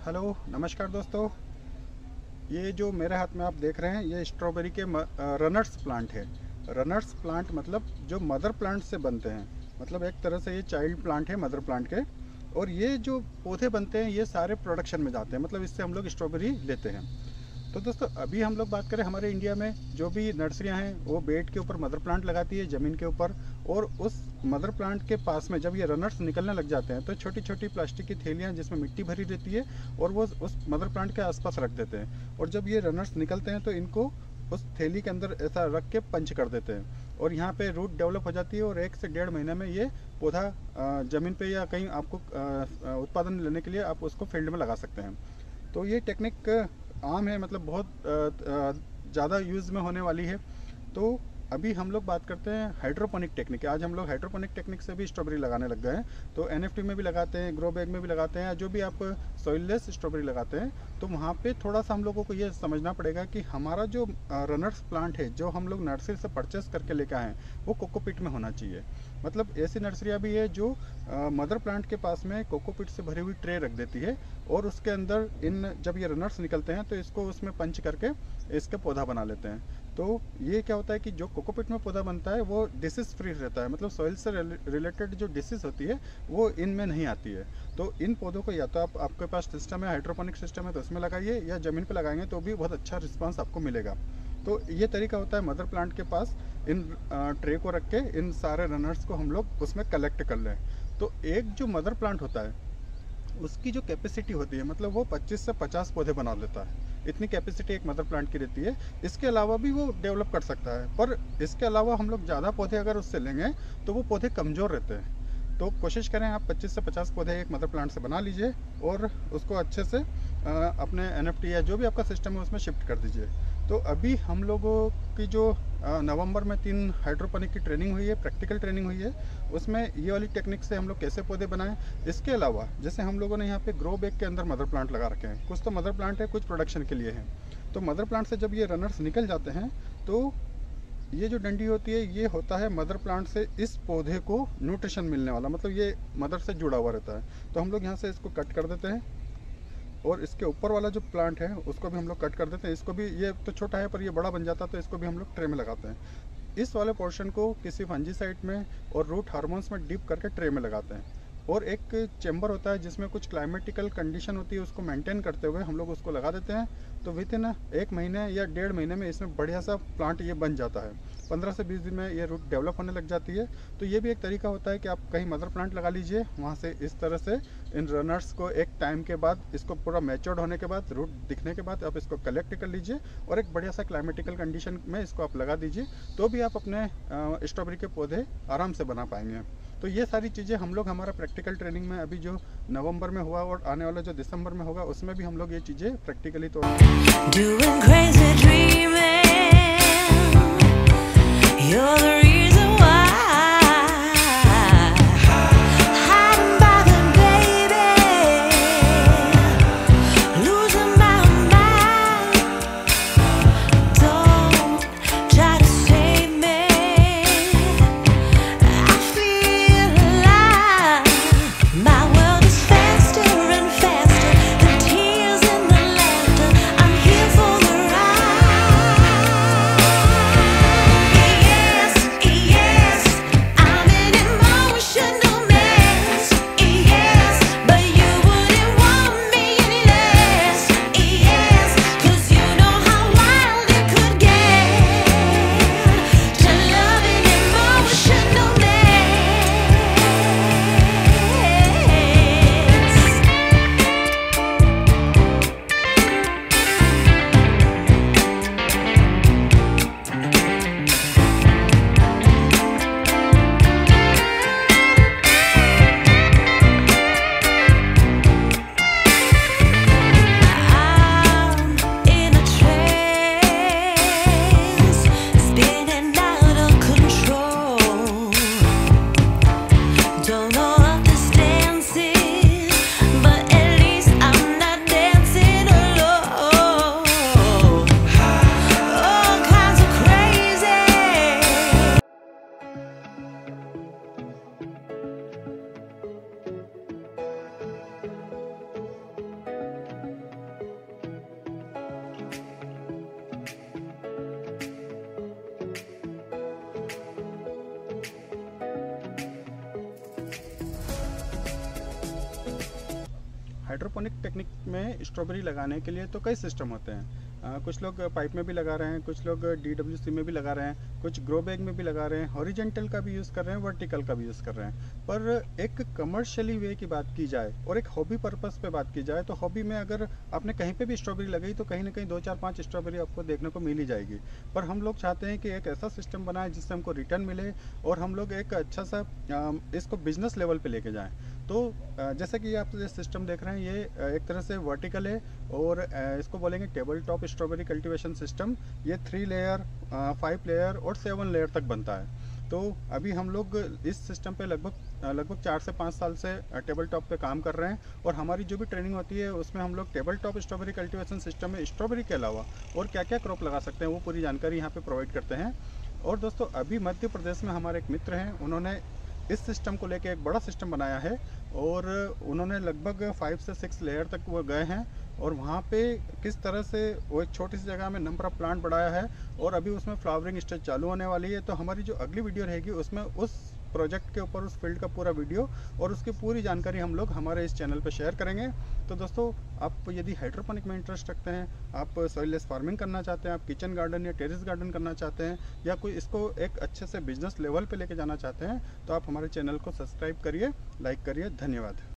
Hello नमस्कार दोस्तों, ये जो मेरे हाथ में आप देख रहे हैं ये स्ट्रॉबेरी के रनर्स प्लांट है। रनर्स प्लांट मतलब जो मदर प्लांट से बनते हैं, मतलब एक तरह से ये चाइल्ड प्लांट है मदर प्लांट के। और ये जो पौधे बनते हैं ये सारे प्रोडक्शन में जाते हैं, मतलब इससे हम लोग स्ट्रॉबेरी लेते हैं। तो दोस्तों अभी हम लोग बात करें हमारे इंडिया में जो भी नर्सरियां हैं वो बेड के ऊपर मदर प्लांट लगाती है ज़मीन के ऊपर, और उस मदर प्लांट के पास में जब ये रनर्स निकलने लग जाते हैं तो छोटी छोटी प्लास्टिक की थैलियां जिसमें मिट्टी भरी रहती है और वो उस मदर प्लांट के आसपास रख देते हैं। और जब ये रनर्स निकलते हैं तो इनको उस थैली के अंदर ऐसा रख के पंच कर देते हैं और यहाँ पे रूट डेवलप हो जाती है और 1 से 1.5 महीने में ये पौधा ज़मीन पे या कहीं आपको उत्पादन लेने के लिए आप उसको फील्ड में लगा सकते हैं। तो ये टेक्निक आम है, मतलब बहुत ज़्यादा यूज़ में होने वाली है। तो अभी हम लोग बात करते हैं हाइड्रोपोनिक टेक्निक। आज हम लोग हाइड्रोपोनिक टेक्निक से भी स्ट्रॉबेरी लगाने लग गए हैं। तो एनएफटी में भी लगाते हैं, ग्रो बैग में भी लगाते हैं, जो भी आप सॉइललेस स्ट्रॉबेरी लगाते हैं। तो वहाँ पे थोड़ा सा हम लोगों को ये समझना पड़ेगा कि हमारा जो रनर्स प्लांट है जो हम लोग नर्सरी से परचेस करके लेके आए हैं वो कोकोपीट में होना चाहिए। मतलब ऐसी नर्सरियाँ भी है जो मदर प्लांट के पास में कोकोपीट से भरी हुई ट्रे रख देती है और उसके अंदर जब ये रनर्स निकलते हैं तो इसको उसमें पंच करके इसका पौधा बना लेते हैं। तो ये क्या होता है कि जो कोकोपीट में पौधा बनता है वो डिसीज फ्री रहता है, मतलब सॉइल से रिलेटेड जो डिसीज होती है वो इनमें नहीं आती है। तो इन पौधों को या तो आपके पास सिस्टम है, हाइड्रोपोनिक सिस्टम है तो उसमें लगाइए, या ज़मीन पे लगाएंगे तो भी बहुत अच्छा रिस्पांस आपको मिलेगा। तो ये तरीका होता है मदर प्लांट के पास इन ट्रे को रख के इन सारे रनर्स को हम लोग उसमें कलेक्ट कर लें। तो एक जो मदर प्लांट होता है उसकी जो कैपेसिटी होती है, मतलब वो 25 से 50 पौधे बना लेता है। इतनी कैपेसिटी एक मदर प्लांट की रहती है। इसके अलावा भी वो डेवलप कर सकता है, पर इसके अलावा हम लोग ज़्यादा पौधे अगर उससे लेंगे तो वो पौधे कमज़ोर रहते हैं। तो कोशिश करें आप 25 से 50 पौधे एक मदर प्लांट से बना लीजिए और उसको अच्छे से अपने एनएफटी या जो भी आपका सिस्टम है उसमें शिफ्ट कर दीजिए। तो अभी हम लोगों की जो नवंबर में 3 हाइड्रोपोनिक की ट्रेनिंग हुई है, प्रैक्टिकल ट्रेनिंग हुई है, उसमें ये वाली टेक्निक से हम लोग कैसे पौधे बनाएं। इसके अलावा जैसे हम लोगों ने यहाँ पे ग्रो बैग के अंदर मदर प्लांट लगा रखे हैं, कुछ तो मदर प्लांट है कुछ प्रोडक्शन के लिए है। तो मदर प्लांट से जब ये रनर्स निकल जाते हैं तो ये जो डंडी होती है ये होता है मदर प्लांट से इस पौधे को न्यूट्रिशन मिलने वाला, मतलब ये मदर से जुड़ा हुआ रहता है। तो हम लोग यहाँ से इसको कट कर देते हैं और इसके ऊपर वाला जो प्लांट है उसको भी हम लोग कट कर देते हैं। इसको भी, ये तो छोटा है पर ये बड़ा बन जाता है, तो इसको भी हम लोग ट्रे में लगाते हैं। इस वाले पोर्शन को किसी फंजीसाइड में और रूट हार्मोन्स में डिप करके ट्रे में लगाते हैं। और एक चैम्बर होता है जिसमें कुछ क्लाइमेटिकल कंडीशन होती है, उसको मेंटेन करते हुए हम लोग उसको लगा देते हैं। तो विद इन 1 महीने या 1.5 महीने में इसमें बढ़िया सा प्लांट ये बन जाता है। 15 से 20 दिन में ये रूट डेवलप होने लग जाती है। तो ये भी एक तरीका होता है कि आप कहीं मदर प्लांट लगा लीजिए, वहाँ से इस तरह से इन रनर्स को एक टाइम के बाद, इसको पूरा मैच्योर्ड होने के बाद, रूट दिखने के बाद आप इसको कलेक्ट कर लीजिए और एक बढ़िया सा क्लाइमेटिकल कंडीशन में इसको आप लगा दीजिए। तो भी आप अपने स्ट्रॉबेरी के पौधे आराम से बना पाएंगे। तो ये सारी चीज़ें हम लोग हमारा प्रैक्टिकल ट्रेनिंग में अभी जो नवंबर में हुआ और आने वाला जो दिसंबर में होगा उसमें भी हम लोग ये चीज़ें प्रैक्टिकली तो हाइड्रोपोनिक टेक्निक में स्ट्रॉबेरी लगाने के लिए तो कई सिस्टम होते हैं। कुछ लोग पाइप में भी लगा रहे हैं, कुछ लोग DWC में भी लगा रहे हैं, कुछ ग्रो बैग में भी लगा रहे हैं, हॉरिजेंटल का भी यूज़ कर रहे हैं, वर्टिकल का भी यूज़ कर रहे हैं। पर एक कमर्शियली वे की बात की जाए और एक हॉबी पर्पस पे बात की जाए तो हॉबी में अगर आपने कहीं पे भी स्ट्रॉबेरी लगाई तो कहीं ना कहीं 2 4 5 स्ट्रॉबेरी आपको देखने को मिल ही जाएगी। पर हम लोग चाहते हैं कि एक ऐसा सिस्टम बनाए जिससे हमको रिटर्न मिले और हम लोग एक अच्छा सा इसको बिजनेस लेवल पे लेके जाएं। तो जैसे कि आप ये सिस्टम देख रहे हैं, ये एक तरह से वर्टिकल है और इसको बोलेंगे table top strawberry cultivation system. ये 3 लेयर, 5 लेयर और 7 लेयर तक बनता है। तो अभी हम लोग इस सिस्टम पे लगभग 4 से 5 साल से टेबल टॉप पे काम कर रहे हैं और हमारी जो भी ट्रेनिंग होती है उसमें हम लोग table top strawberry cultivation system में स्ट्रॉबेरी के अलावा और क्या क्या क्रॉप लगा सकते हैं वो पूरी जानकारी यहाँ पे प्रोवाइड करते हैं। और दोस्तों अभी मध्य प्रदेश में हमारे एक मित्र हैं, उन्होंने इस सिस्टम को लेके एक बड़ा सिस्टम बनाया है और उन्होंने लगभग 5 से 6 लेयर तक वो गए हैं और वहाँ पे किस तरह से वो एक छोटी सी जगह में नंबर ऑफ प्लांट बढ़ाया है और अभी उसमें फ्लावरिंग स्टेज चालू होने वाली है। तो हमारी जो अगली वीडियो रहेगी उसमें उस प्रोजेक्ट के ऊपर, उस फील्ड का पूरा वीडियो और उसकी पूरी जानकारी हम लोग हमारे इस चैनल पर शेयर करेंगे। तो दोस्तों आप यदि हाइड्रोपोनिक में इंटरेस्ट रखते हैं, आप सॉइललेस फार्मिंग करना चाहते हैं, आप किचन गार्डन या टेरेस गार्डन करना चाहते हैं या कोई इसको एक अच्छे से बिजनेस लेवल पे लेके जाना चाहते हैं तो आप हमारे चैनल को सब्सक्राइब करिए, लाइक करिए। धन्यवाद।